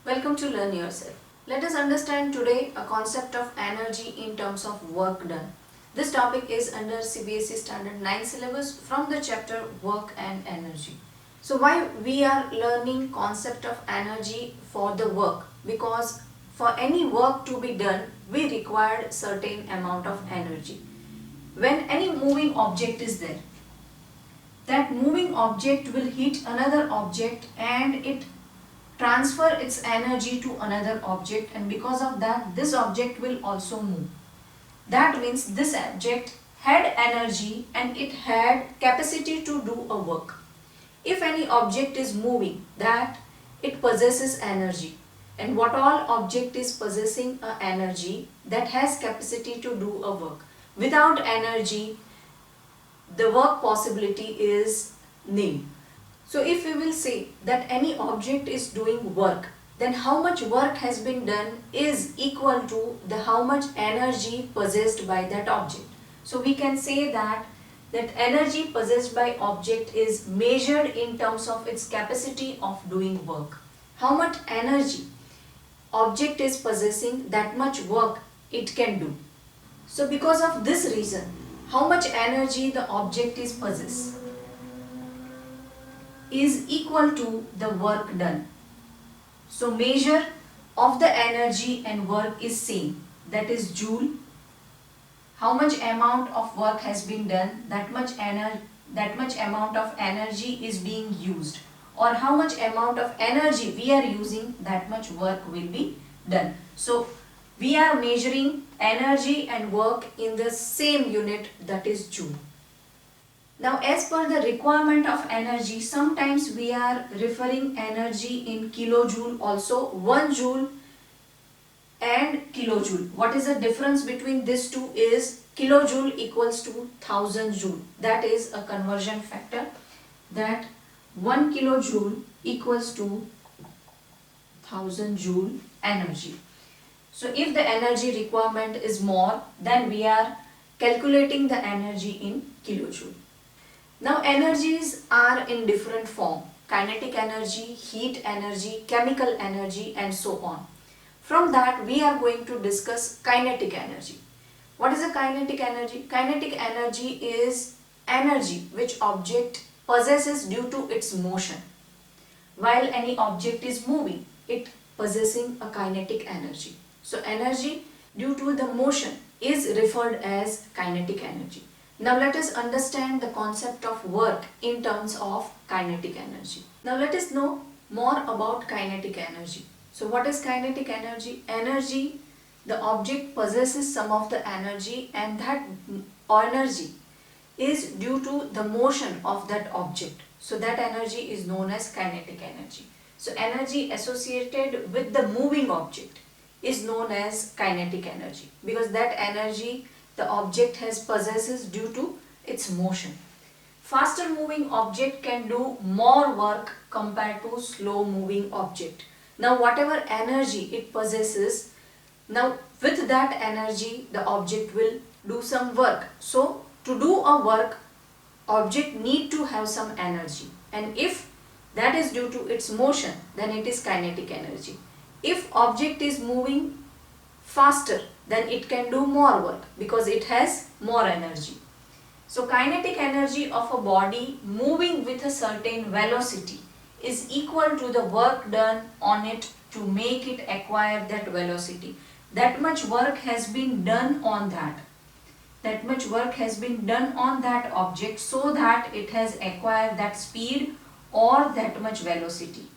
Welcome to Learn Yourself. Let us understand today a concept of energy in terms of work done. This topic is under CBSE Standard 9 syllabus from the chapter Work and Energy. So why we are learning concept of energy for the work? Because for any work to be done, we require certain amount of energy. When any moving object is there, that moving object will hit another object and it transfer its energy to another object, and because of that this object will also move. That means this object had energy and it had capacity to do a work. If any object is moving, that it possesses energy, and what all object is possessing a energy that has capacity to do a work. Without energy, the work possibility is nil. So if we will say that any object is doing work, then how much work has been done is equal to the how much energy possessed by that object. So we can say that energy possessed by object is measured in terms of its capacity of doing work. How much energy object is possessing, that much work it can do. So because of this reason, how much energy the object is possess is equal to the work done. So measure of the energy and work is same, that is joule. How much amount of work has been done, that much amount of energy is being used, or how much amount of energy we are using, that much work will be done. So we are measuring energy and work in the same unit, that is joule. Now as per the requirement of energy, sometimes we are referring energy in kilojoule also, 1 joule and kilojoule. What is the difference between these two is kilojoule equals to 1000 joule. That is a conversion factor, that 1 kilojoule equals to 1000 joule energy. So if the energy requirement is more, then we are calculating the energy in kilojoule. Now energies are in different form: kinetic energy, heat energy, chemical energy, and so on. From that we are going to discuss kinetic energy. What is a kinetic energy? Kinetic energy is energy which object possesses due to its motion. While any object is moving, it possessing a kinetic energy. So energy due to the motion is referred as kinetic energy. Now let us understand the concept of work in terms of kinetic energy. Now let us know more about kinetic energy. So what is kinetic energy? Energy, the object possesses some of the energy, and that energy is due to the motion of that object. So that energy is known as kinetic energy. So energy associated with the moving object is known as kinetic energy, because that energy the object has possesses due to its motion. Faster moving object can do more work compared to slow moving object. Now whatever energy it possesses, now with that energy the object will do some work. So to do a work, object need to have some energy, and if that is due to its motion, then it is kinetic energy. If object is moving faster, then it can do more work because it has more energy. So kinetic energy of a body moving with a certain velocity is equal to the work done on it to make it acquire that velocity. That much work has been done on that. That much work has been done on that object so that it has acquired that speed or that much velocity.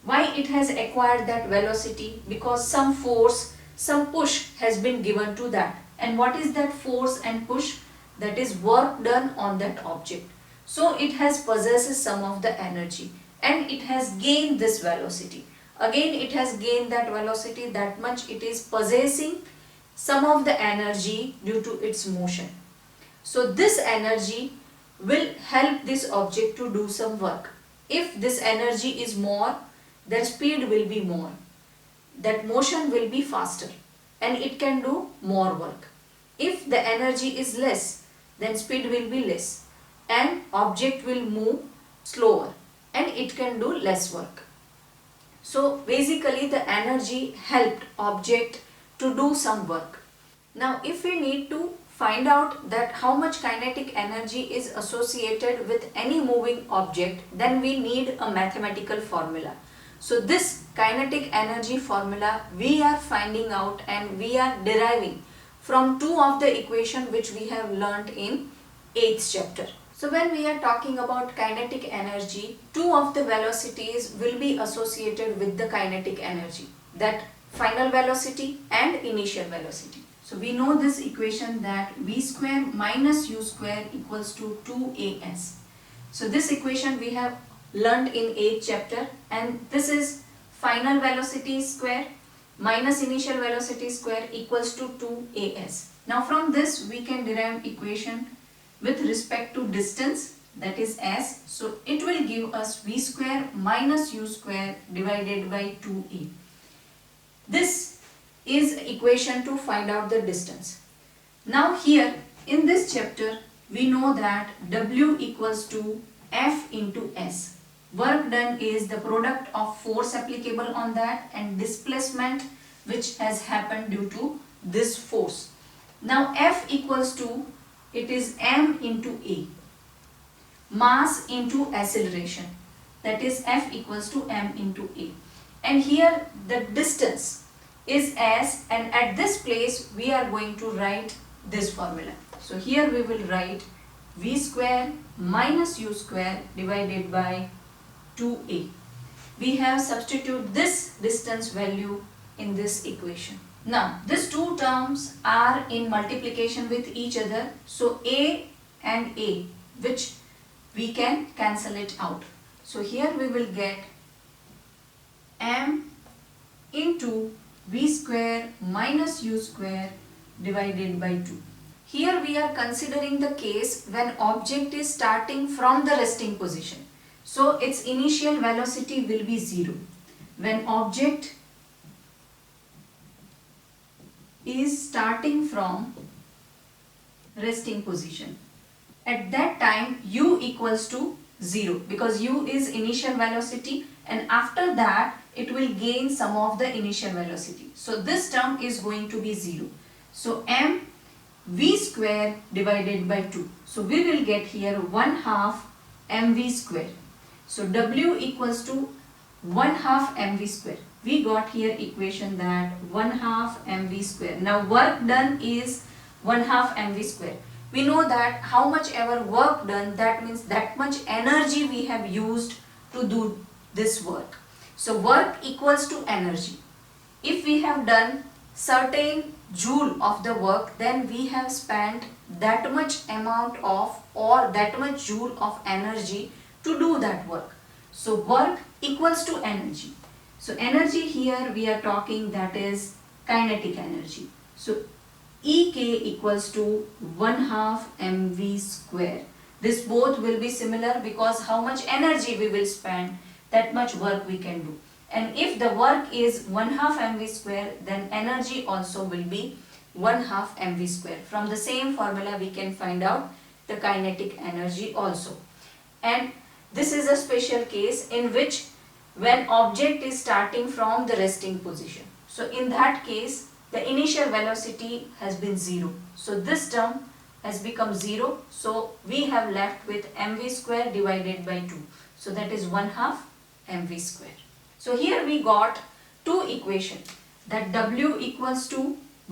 Why it has acquired that velocity? Because some force, some push has been given to that. And what is that force and push? That is work done on that object. So it has possesses some of the energy and it has gained this velocity. Again it has gained that velocity, that much it is possessing some of the energy due to its motion. So this energy will help this object to do some work. If this energy is more, their speed will be more, that motion will be faster, and it can do more work. If the energy is less, then speed will be less and object will move slower and it can do less work. So basically the energy helped object to do some work. Now if we need to find out that how much kinetic energy is associated with any moving object, then we need a mathematical formula. So this kinetic energy formula we are finding out and we are deriving from two of the equation which we have learnt in 8th chapter. So when we are talking about kinetic energy, two of the velocities will be associated with the kinetic energy, that final velocity and initial velocity. So we know this equation that v square minus u square equals to 2as. So this equation we have learnt in 8th chapter, and this is final velocity square minus initial velocity square equals to 2as. Now from this we can derive equation with respect to distance, that is s. So it will give us v square minus u square divided by 2a. This is equation to find out the distance. Now here in this chapter we know that W equals to F into S. Work done is the product of force applicable on that and displacement which has happened due to this force. Now F equals to, it is m into A, mass into acceleration, that is F equals to m into A, and here the distance is s, and at this place we are going to write this formula. So here we will write v square minus u square divided by 2a. We have substituted this distance value in this equation. Now these two terms are in multiplication with each other, so a and a, which we can cancel it out. So here we will get m into v square minus u square divided by 2. Here we are considering the case when object is starting from the resting position. So its initial velocity will be 0. When object is starting from resting position, at that time u equals to 0, because u is initial velocity, and after that it will gain some of the initial velocity. So this term is going to be 0. So m v square divided by 2. So we will get here 1/2 mv square. So w equals to 1/2 mv square. We got here equation that 1/2 mv square. Now work done is 1/2 mv square. We know that how much ever work done, that means that much energy we have used to do this work. So work equals to energy. If we have done certain joule of the work, then we have spent that much amount of or that much joule of energy to do that work. So work equals to energy. So energy here we are talking, that is kinetic energy. So EK equals to 1/2 mv square. This both will be similar because how much energy we will spend, that much work we can do. And if the work is 1/2 mv square, then energy also will be 1/2 mv square. From the same formula we can find out the kinetic energy also. And this is a special case in which when object is starting from the resting position. So in that case the initial velocity has been 0. So this term has become 0. So we have left with mv square divided by 2. So that is 1/2 mv square. So here we got two equations, that W equals to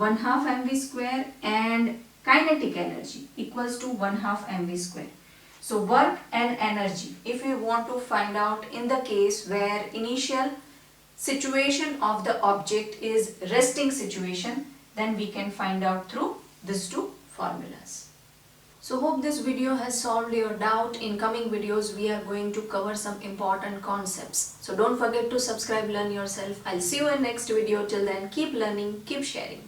1/2 mv square and kinetic energy equals to 1/2 mv square. So work and energy, if we want to find out in the case where initial situation of the object is resting situation, then we can find out through these two formulas. So hope this video has solved your doubt. In coming videos we are going to cover some important concepts. So don't forget to subscribe, learn yourself. I'll see you in next video. Till then, keep learning, keep sharing.